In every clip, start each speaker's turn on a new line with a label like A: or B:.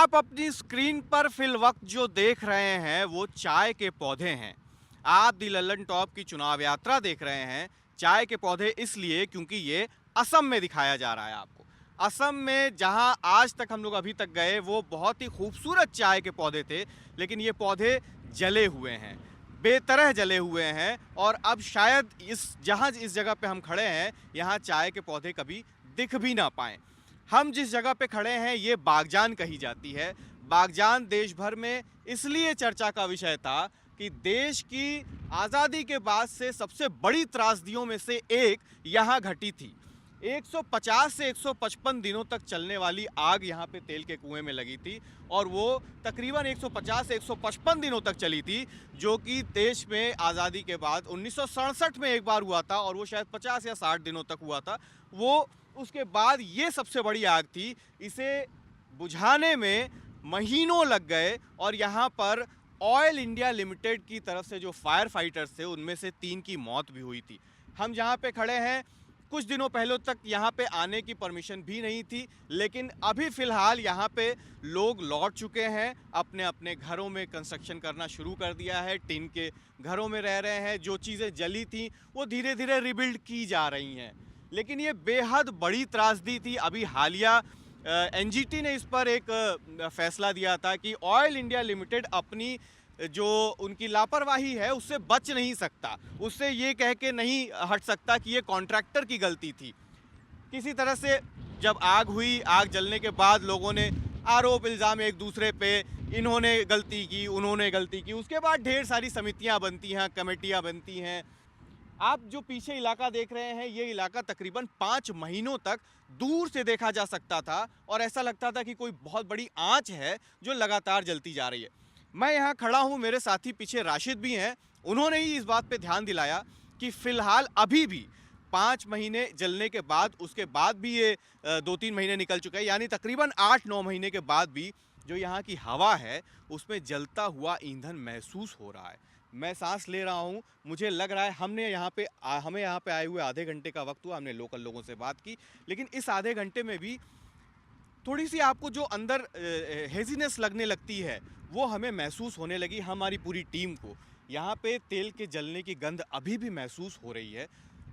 A: आप अपनी स्क्रीन पर फिल वक्त जो देख रहे हैं वो चाय के पौधे हैं। आप दी लल्लन टॉप की चुनाव यात्रा देख रहे हैं। चाय के पौधे इसलिए क्योंकि ये असम में दिखाया जा रहा है आपको। असम में जहां आज तक हम लोग अभी तक गए वो बहुत ही खूबसूरत चाय के पौधे थे, लेकिन ये पौधे जले हुए हैं, बेतरह जले हुए हैं। और अब शायद इस जगह पे हम खड़े हैं यहाँ चाय के पौधे कभी दिख भी ना पाएँ। हम जिस जगह पे खड़े हैं ये बागजान कही जाती है। बागजान देश भर में इसलिए चर्चा का विषय था कि देश की आज़ादी के बाद से सबसे बड़ी त्रासदियों में से एक यहाँ घटी थी। 150 से 155 दिनों तक चलने वाली आग यहाँ पे तेल के कुएं में लगी थी और वो तकरीबन 150 से 155 दिनों तक चली थी, जो कि देश में आज़ादी के बाद 1967 में एक बार हुआ था और वो शायद 50 या 60 दिनों तक हुआ था। वो उसके बाद ये सबसे बड़ी आग थी। इसे बुझाने में महीनों लग गए और यहाँ पर ऑयल इंडिया लिमिटेड की तरफ से जो फायर फाइटर्स थे उनमें से 3 की मौत भी हुई थी। हम जहाँ पे खड़े हैं कुछ दिनों पहले तक यहाँ पे आने की परमिशन भी नहीं थी, लेकिन अभी फ़िलहाल यहाँ पे लोग लौट चुके हैं, अपने अपने घरों में कंस्ट्रक्शन करना शुरू कर दिया है, टिन के घरों में रह रहे हैं। जो चीज़ें जली थी वो धीरे धीरे रिबिल्ड की जा रही हैं, लेकिन ये बेहद बड़ी त्रासदी थी। अभी हालिया एनजीटी ने इस पर एक फैसला दिया था कि ऑयल इंडिया लिमिटेड अपनी जो उनकी लापरवाही है उससे बच नहीं सकता, उससे ये कह के नहीं हट सकता कि ये कॉन्ट्रैक्टर की गलती थी। किसी तरह से जब आग हुई, आग जलने के बाद लोगों ने आरोप इल्ज़ाम एक दूसरे पे, इन्होंने गलती की, उन्होंने गलती की। उसके बाद ढेर सारी समितियां बनती हैं, कमेटियां बनती हैं। आप जो पीछे इलाका देख रहे हैं ये इलाका तकरीबन 5 महीनों तक दूर से देखा जा सकता था और ऐसा लगता था कि कोई बहुत बड़ी आंच है जो लगातार जलती जा रही है। मैं यहाँ खड़ा हूँ, मेरे साथी पीछे राशिद भी हैं। उन्होंने ही इस बात पे ध्यान दिलाया कि फ़िलहाल अभी भी 5 महीने जलने के बाद, उसके बाद भी ये 2-3 महीने निकल चुके हैं, यानी तकरीबन 8-9 महीने के बाद भी जो यहाँ की हवा है उसमें जलता हुआ ईंधन महसूस हो रहा है। मैं सांस ले रहा हूँ, मुझे लग रहा है हमें यहाँ पे आए हुए आधे घंटे का वक्त हुआ, हमने लोकल लोगों से बात की, लेकिन इस आधे घंटे में भी थोड़ी सी आपको जो अंदर हेजीनेस लगने लगती है वो हमें महसूस होने लगी, हमारी पूरी टीम को। यहाँ पे तेल के जलने की गंध अभी भी महसूस हो रही है।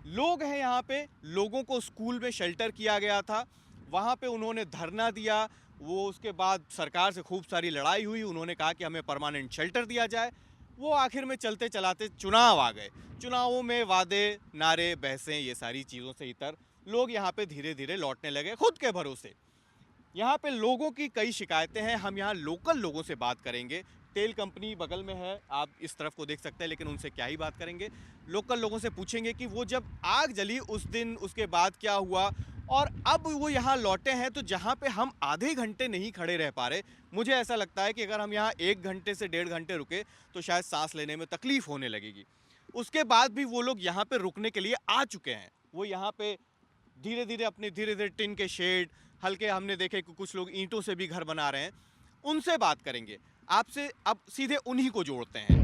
A: लोग हैं यहाँ पे, लोगों को स्कूल में शेल्टर किया गया था, वहाँ पे उन्होंने धरना दिया। वो उसके बाद सरकार से खूब सारी लड़ाई हुई, उन्होंने कहा कि हमें परमानेंट शेल्टर दिया जाए। वो आखिर में चलते चलाते चुनाव आ गए। चुनावों में वादे, नारे, बहसें, ये सारी चीज़ों से इतर लोग यहाँ पे धीरे धीरे लौटने लगे खुद के भरोसे। यहाँ पे लोगों की कई शिकायतें हैं, हम यहाँ लोकल लोगों से बात करेंगे। तेल कंपनी बगल में है, आप इस तरफ को देख सकते हैं, लेकिन उनसे क्या ही बात करेंगे। लोकल लोगों से पूछेंगे कि वो जब आग जली उस दिन, उसके बाद क्या हुआ, और अब वो यहाँ लौटे हैं तो जहाँ पे हम आधे घंटे नहीं खड़े रह पा रहे, मुझे ऐसा लगता है कि अगर हम यहाँ 1 घंटे से 1.5 घंटे रुके तो शायद सांस लेने में तकलीफ होने लगेगी। उसके बाद भी वो लोग यहाँ पे रुकने के लिए आ चुके हैं। वो यहाँ पे धीरे धीरे टिन के शेड, हल्के हमने देखे कि कुछ लोग ईंटों से भी घर बना रहे हैं। उनसे बात करेंगे, आपसे अब सीधे उन्हीं को जोड़ते हैं।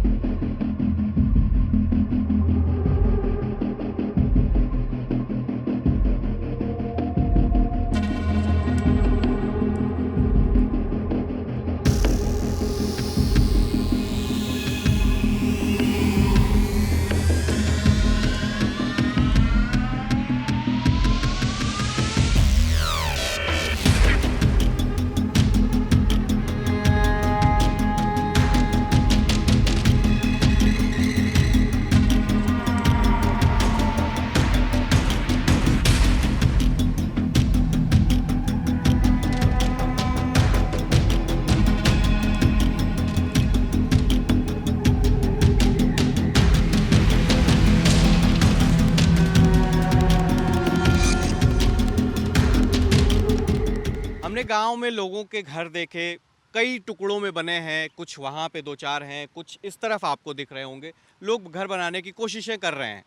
A: हमने गांव में लोगों के घर देखे, कई टुकड़ों में बने हैं, कुछ वहाँ पे 2-4 हैं, कुछ इस तरफ आपको दिख रहे होंगे। लोग घर बनाने की कोशिशें कर रहे हैं।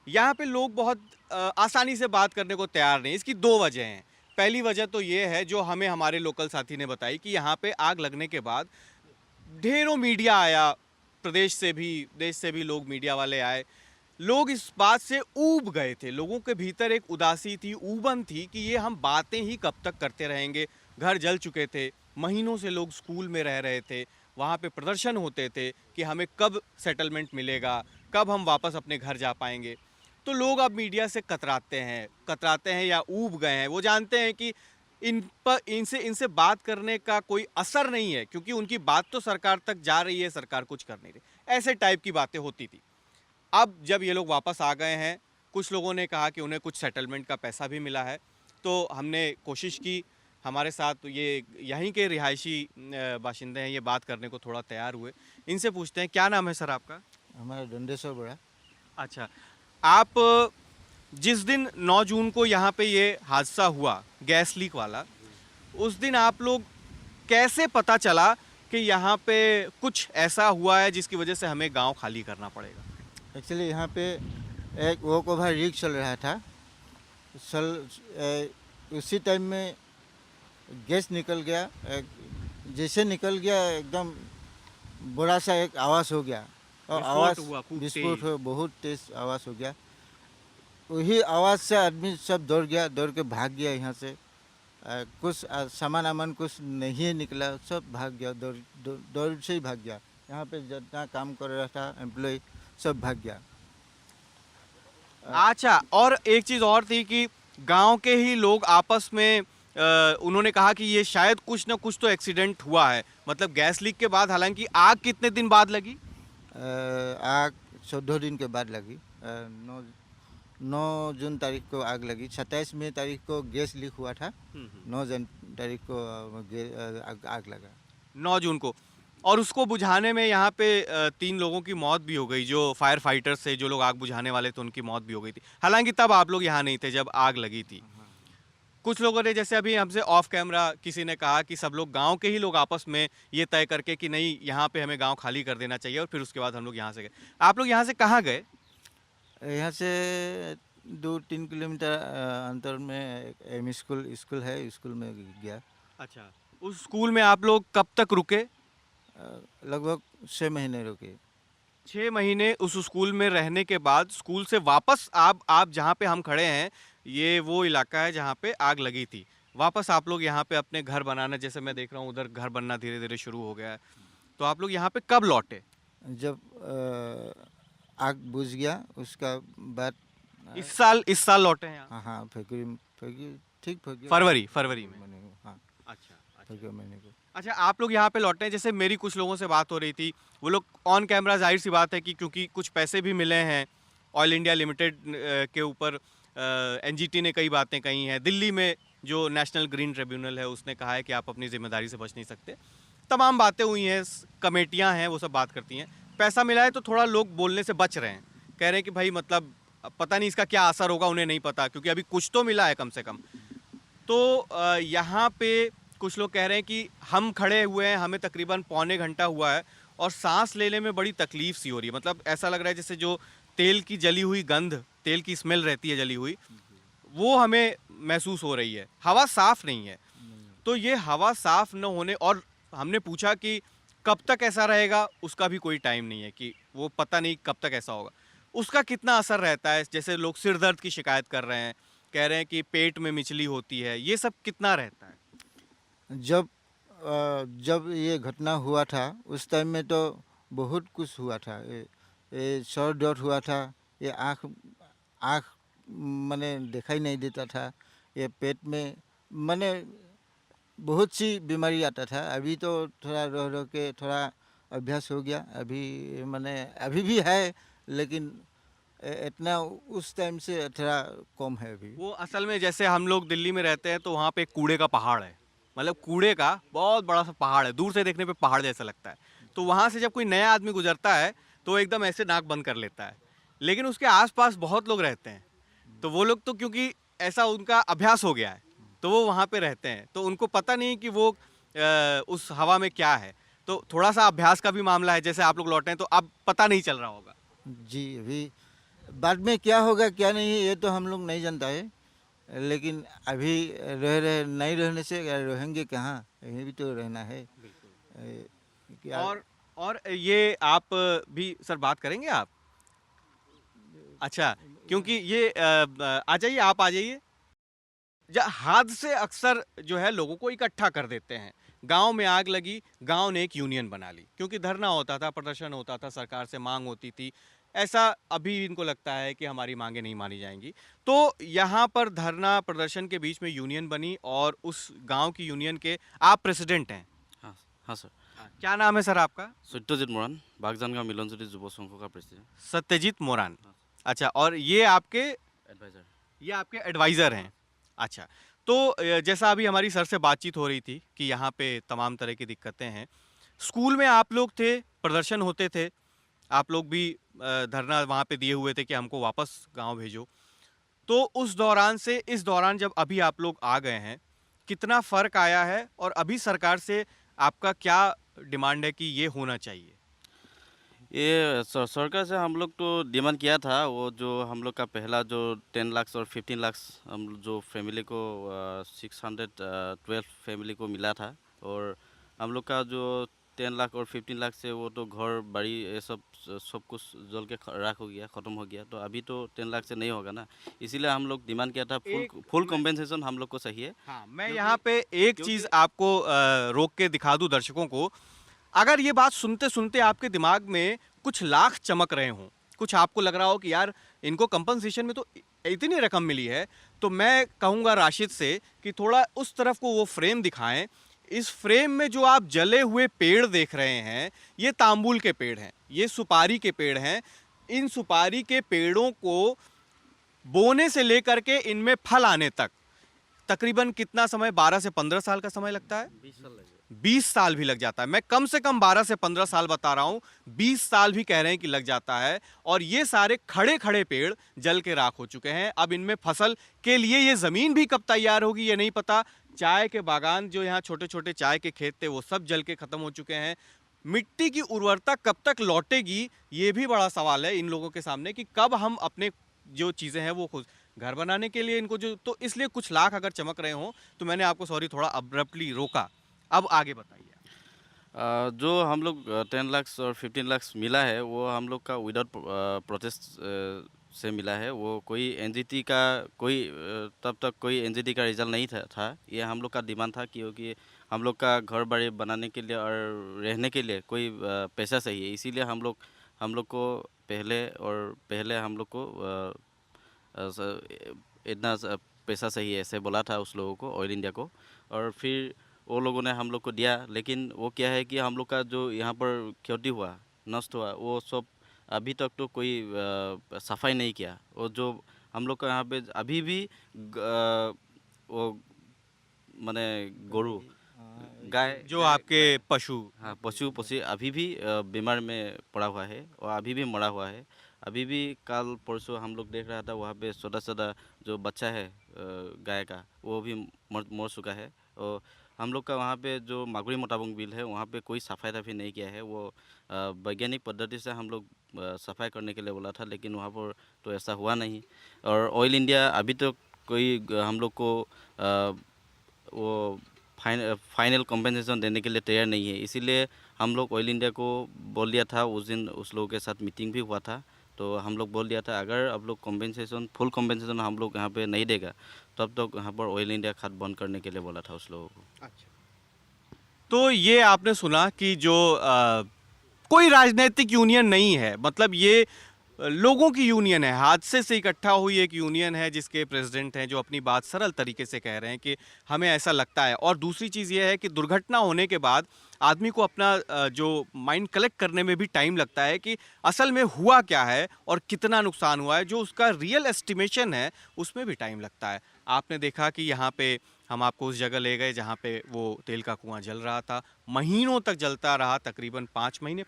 A: यहाँ पे लोग बहुत आसानी से बात करने को तैयार नहीं। इसकी 2 वजह हैं। पहली वजह तो ये है जो हमें हमारे लोकल साथी ने बताई कि यहाँ पे आग लगने के बाद ढेरों मीडिया आया, प्रदेश से भी, देश से भी लोग, मीडिया वाले आए। लोग इस बात से ऊब गए थे, लोगों के भीतर एक उदासी थी, ऊबन थी कि ये हम बातें ही कब तक करते रहेंगे। घर जल चुके थे, महीनों से लोग स्कूल में रह रहे थे, वहाँ पे प्रदर्शन होते थे कि हमें कब सेटलमेंट मिलेगा, कब हम वापस अपने घर जा पाएंगे। तो लोग अब मीडिया से कतराते हैं या ऊब गए हैं। वो जानते हैं कि इन पर इनसे इनसे बात करने का कोई असर नहीं है, क्योंकि उनकी बात तो सरकार तक जा रही है, सरकार कुछ कर नहीं रही। ऐसे टाइप की बातें होती थी। अब जब ये लोग वापस आ गए हैं, कुछ लोगों ने कहा कि उन्हें कुछ सेटलमेंट का पैसा भी मिला है, तो हमने कोशिश की। हमारे साथ ये यहीं के रिहायशी बाशिंदे हैं, ये बात करने को थोड़ा तैयार हुए। इनसे पूछते हैं, क्या नाम है सर आपका?
B: हमारा दंडेश्वर बड़ा।
A: अच्छा, आप जिस दिन 9 जून को यहाँ पे ये हादसा हुआ गैस लीक वाला, उस दिन आप लोग कैसे पता चला कि यहाँ पे कुछ ऐसा हुआ है जिसकी वजह से हमें गांव खाली करना पड़ेगा?
B: एक्चुअली यहाँ पे एक वॉक ओवर रिग चल रहा था। उसी टाइम में गैस निकल गया। जैसे निकल गया एकदम बड़ा सा एक आवाज़ हो गया और आवाज़ विस्फोट हो, बहुत तेज आवाज़ हो गया। वही आवाज़ से आदमी सब दौड़ गया, दौड़ के भाग गया यहाँ से। कुछ सामान आमान कुछ नहीं निकला, सब भाग गया, दौड़ से ही भाग गया। यहाँ पे जितना काम कर रहा था एम्प्लॉय सब भाग गया।
A: अच्छा, और एक चीज़ और थी कि गांव के ही लोग आपस में उन्होंने कहा कि ये शायद कुछ ना कुछ तो एक्सीडेंट हुआ है। मतलब गैस लीक के बाद, हालांकि आग कितने दिन बाद लगी?
B: आग 14 दिन के बाद लगी। 9 जून तारीख को आग लगी। 27 मई तारीख को गैस लीक हुआ था। 9 जून तारीख को आग लगा,
A: 9 जून को। और उसको बुझाने में यहाँ पे 3 लोगों की मौत भी हो गई। जो फायर फाइटर्स थे, जो लोग आग बुझाने वाले थे, उनकी मौत भी हो गई थी। हालांकि तब आप लोग यहाँ नहीं थे जब आग लगी थी। कुछ लोगों ने, जैसे अभी हमसे ऑफ कैमरा किसी ने कहा कि सब लोग गांव के ही लोग आपस में ये तय करके कि नहीं, यहाँ पे हमें गांव खाली कर देना चाहिए, और फिर उसके बाद हम लोग यहाँ से गए। आप लोग यहाँ से कहाँ गए?
B: यहाँ से 2-3 किलोमीटर अंतर में एक स्कूल है, स्कूल में गया।
A: अच्छा, उस स्कूल में आप लोग कब तक रुके?
B: लगभग 6 महीने रुके।
A: 6 महीने उस स्कूल में रहने के बाद स्कूल से वापस आप जहाँ पे हम खड़े हैं, ये वो इलाका है जहाँ पे आग लगी थी। वापस आप लोग यहाँ पे अपने घर बनाना, जैसे मैं देख रहा हूँ उधर घर बनना धीरे धीरे शुरू हो गया है। तो आप लोग यहाँ पे कब लौटे?
B: जब आग बुझ गया उसका बाद।
A: इस साल लौटे हैं आप?
B: हाँ, फरवरी, ठीक
A: फरवरी में।
B: हाँ,
A: अच्छा,
B: फरवरी महीने को।
A: अच्छा, आप लोग यहाँ पे लौटे हैं। जैसे मेरी कुछ लोगों से बात हो रही थी, वो लोग ऑन कैमरा, जाहिर सी बात है कि क्योंकि कुछ पैसे भी मिले हैं ऑयल इंडिया लिमिटेड के ऊपर, एनजीटी ने कई बातें कही हैं। दिल्ली में जो नेशनल ग्रीन ट्रिब्यूनल है उसने कहा है कि आप अपनी जिम्मेदारी से बच नहीं सकते। तमाम बातें हुई हैं, कमेटियाँ हैं, वो सब बात करती हैं। पैसा मिला है तो थोड़ा लोग बोलने से बच रहे हैं, कह रहे हैं कि भाई मतलब पता नहीं इसका क्या असर होगा, उन्हें नहीं पता, क्योंकि अभी कुछ तो मिला है कम से कम। तो यहाँ पे कुछ लोग कह रहे हैं कि हम खड़े हुए हैं, हमें तकरीबन पौने घंटा हुआ है और सांस लेने में बड़ी तकलीफ सी हो रही है। मतलब ऐसा लग रहा है जैसे जो तेल की जली हुई गंध, तेल की स्मेल रहती है जली हुई, वो हमें महसूस हो रही है। हवा साफ नहीं है। तो ये हवा साफ न होने, और हमने पूछा कि कब तक ऐसा रहेगा, उसका भी कोई टाइम नहीं है, कि वो पता नहीं कब तक ऐसा होगा। उसका कितना असर रहता है? जैसे लोग सिर दर्द की शिकायत कर रहे हैं, कह रहे हैं कि पेट में मिचली होती है, ये सब कितना रहता है?
B: जब ये घटना हुआ था उस टाइम में तो बहुत कुछ हुआ था। ये सर दर्द हुआ था, ये आँख मैंने दिखाई नहीं देता था, ये पेट में मैंने बहुत सी बीमारी आता था। अभी तो थोड़ा रह के थोड़ा अभ्यास हो गया। अभी मैंने अभी भी है, लेकिन इतना उस टाइम से थोड़ा कम है अभी।
A: वो असल में, जैसे हम लोग दिल्ली में रहते हैं तो वहाँ पे एक कूड़े का पहाड़ है, मतलब कूड़े का बहुत बड़ा सा पहाड़ है, दूर से देखने पे पहाड़ जैसा लगता है। तो वहाँ से जब कोई नया आदमी गुजरता है तो एकदम ऐसे नाक बंद कर लेता है। लेकिन उसके आसपास बहुत लोग रहते हैं, तो वो लोग तो क्योंकि ऐसा उनका अभ्यास हो गया है, तो वो वहाँ पे रहते हैं, तो उनको पता नहीं कि वो उस हवा में क्या है। तो थोड़ा सा अभ्यास का भी मामला है। जैसे आप लोग लौटे हैं तो अब पता नहीं चल रहा होगा।
B: जी, अभी बाद में क्या होगा क्या नहीं ये तो हम लोग नहीं जानता है, लेकिन अभी नहीं रहने से रहेंगे कहाँ, यहीं भी तो रहना है। क्या
A: और ये आप भी सर बात करेंगे आप? अच्छा, क्योंकि ये आ जाइए, आप आ जाइए। हादसे अक्सर जो है लोगों को इकट्ठा कर देते हैं। गांव में आग लगी, गांव ने एक यूनियन बना ली, क्योंकि धरना होता था, प्रदर्शन होता था, सरकार से मांग होती थी। ऐसा अभी इनको लगता है कि हमारी मांगे नहीं मानी जाएंगी। तो यहाँ पर धरना प्रदर्शन के बीच में यूनियन बनी और उस गांव की यूनियन के आप प्रेसिडेंट हैं।
C: हाँ हाँ सर।
A: क्या नाम है सर आपका?
C: सत्यजीत मोरान, बागजानगांव मिलनज्योति युवा संघ का प्रेसिडेंट।
A: सत्यजीत मोरान।
C: हाँ।
A: अच्छा, और ये आपके एडवाइज़र हैं। अच्छा, तो जैसा अभी हमारी सर से बातचीत हो रही थी कि यहाँ पे तमाम तरह की दिक्कतें हैं। स्कूल में आप लोग थे, प्रदर्शन होते थे, आप लोग भी धरना वहाँ पे दिए हुए थे कि हमको वापस गांव भेजो। तो उस दौरान से इस दौरान जब अभी आप लोग आ गए हैं, कितना फ़र्क आया है और अभी सरकार से आपका क्या डिमांड है कि ये होना चाहिए?
C: ये सरकार से हम लोग तो डिमांड किया था, वो जो हम लोग का पहला जो 10 लाख और 15 लाख हम जो फैमिली को 612 फैमिली को मिला था, और हम लोग का जो 10 लाख और 15 लाख से वो तो घर बाड़ी ये सब कुछ जल के राख हो गया, ख़त्म हो गया। तो अभी तो 10 लाख से नहीं होगा ना, इसीलिए हम लोग डिमांड किया था फुल कॉम्पेंसेशन हम लोग को चाहिए।
A: हाँ, मैं यहाँ पे एक चीज़ आपको रोक के दिखा दूँ दर्शकों को। अगर ये बात सुनते सुनते आपके दिमाग में कुछ लाख चमक रहे हों, कुछ आपको लग रहा हो कि यार इनको कंपनसेशन में तो इतनी रकम मिली है, तो मैं कहूँगा राशिद से कि थोड़ा उस तरफ को वो फ्रेम दिखाएं। इस फ्रेम में जो आप जले हुए पेड़ देख रहे हैं, ये तांबूल के पेड़ हैं, ये सुपारी के पेड़ हैं। इन सुपारी के पेड़ों को बोने से लेकर के इनमें फल आने तक तकरीबन कितना समय, 12 से 15 साल का समय लगता है? 20 साल भी लग जाता है। मैं कम से कम 12 से 15 साल बता रहा हूं, 20 साल भी कह रहे हैं कि लग जाता है। और ये सारे खड़े खड़े पेड़ जल के राख हो चुके हैं। अब इनमें फसल के लिए ये ज़मीन भी कब तैयार होगी ये नहीं पता। चाय के बागान जो यहाँ छोटे छोटे चाय के खेत थे वो सब जल के ख़त्म हो चुके हैं। मिट्टी की उर्वरता कब तक लौटेगी ये भी बड़ा सवाल है इन लोगों के सामने कि कब हम अपने जो चीज़ें हैं वो खुद घर बनाने के लिए इनको जो, तो इसलिए कुछ लाख अगर चमक रहे हों तो मैंने आपको सॉरी थोड़ा अब्रप्टली रोका। अब आगे बताइए।
C: जो हम लोग 10 लाख और 15 लाख मिला है वो हम लोग का विदाउट प्रोटेस्ट से मिला है। वो कोई एनजीटी का तब तक कोई एनजीटी का रिजल्ट नहीं था। ये हम लोग का डिमांड था क्योंकि हम लोग का घर बाड़ी बनाने के लिए और रहने के लिए कोई पैसा चाहिए। इसीलिए हम लोग को पहले हम लोग को इतना पैसा चाहिए ऐसे बोला था उस लोगों को, ऑयल इंडिया को। और फिर वो लोगों ने हम लोग को दिया, लेकिन वो क्या है कि हम लोग का जो यहाँ पर क्षति हुआ, नष्ट हुआ, वो सब अभी तक तो कोई सफाई नहीं किया। वो जो हम लोग का यहाँ पे अभी भी वो माने गोरू गाय
A: जो आपके पशु,
C: हाँ पशु अभी भी बीमार में पड़ा हुआ है और अभी भी मरा हुआ है। अभी भी कल परसों हम लोग देख रहा था वहाँ पे छोटा जो बच्चा है गाय का, वो भी मर चुका है। और हम लोग का वहाँ पे जो मागुरी मोटाबंग बिल है वहाँ पे कोई सफाई नहीं किया है। वो वैज्ञानिक पद्धति से हम लोग सफाई करने के लिए बोला था, लेकिन वहाँ पर तो ऐसा हुआ नहीं। और ऑयल इंडिया अभी तो कोई हम लोग को वो फाइनल कॉम्पेंसेशन देने के लिए तैयार नहीं है। इसीलिए हम लोग ऑयल इंडिया को बोल दिया था, उस दिन उस लोगों के साथ मीटिंग भी हुआ था, तो हम लोग बोल दिया था अगर आप लोग फुल कॉम्पेंसेशन हम लोग यहाँ पे नहीं देगा तब तक यहाँ पर ऑयल इंडिया खाद बंद करने के लिए बोला था उस लोगों को।
A: अच्छा, तो ये आपने सुना कि जो कोई राजनीतिक यूनियन नहीं है, मतलब ये लोगों की यूनियन है, हादसे से इकट्ठा हुई एक यूनियन है जिसके प्रेसिडेंट हैं जो अपनी बात सरल तरीके से कह रहे हैं कि हमें ऐसा लगता है। और दूसरी चीज़ ये है कि दुर्घटना होने के बाद आदमी को अपना जो माइंड कलेक्ट करने में भी टाइम लगता है कि असल में हुआ क्या है और कितना नुकसान हुआ है, जो उसका रियल एस्टिमेशन है उसमें भी टाइम लगता है। आपने देखा कि यहाँ पे हम आपको उस जगह ले गए जहाँ पे वो तेल का कुआं जल रहा था, महीनों तक जलता रहा, तकरीबन 5 महीने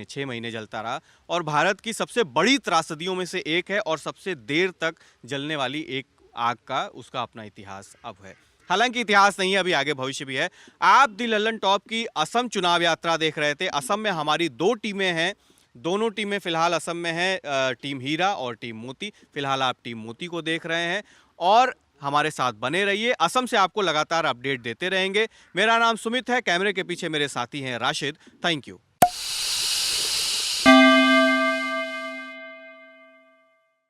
A: 6 महीने जलता रहा। और भारत की सबसे बड़ी त्रासदियों में से एक है और सबसे देर तक जलने वाली एक आग का उसका अपना इतिहास अब है। हालांकि इतिहास नहीं है, अभी आगे भविष्य भी है। आप दी लल्लन टॉप की असम चुनाव यात्रा देख रहे थे। असम में हमारी 2 टीमें हैं, दोनों टीमें फिलहाल असम में हैं, टीम हीरा और टीम मोती। फिलहाल आप टीम मोती को देख रहे हैं और हमारे साथ बने रहिए। असम से आपको लगातार अपडेट देते रहेंगे। मेरा नाम सुमित है, कैमरे के पीछे मेरे साथी हैं राशिद। Thank you.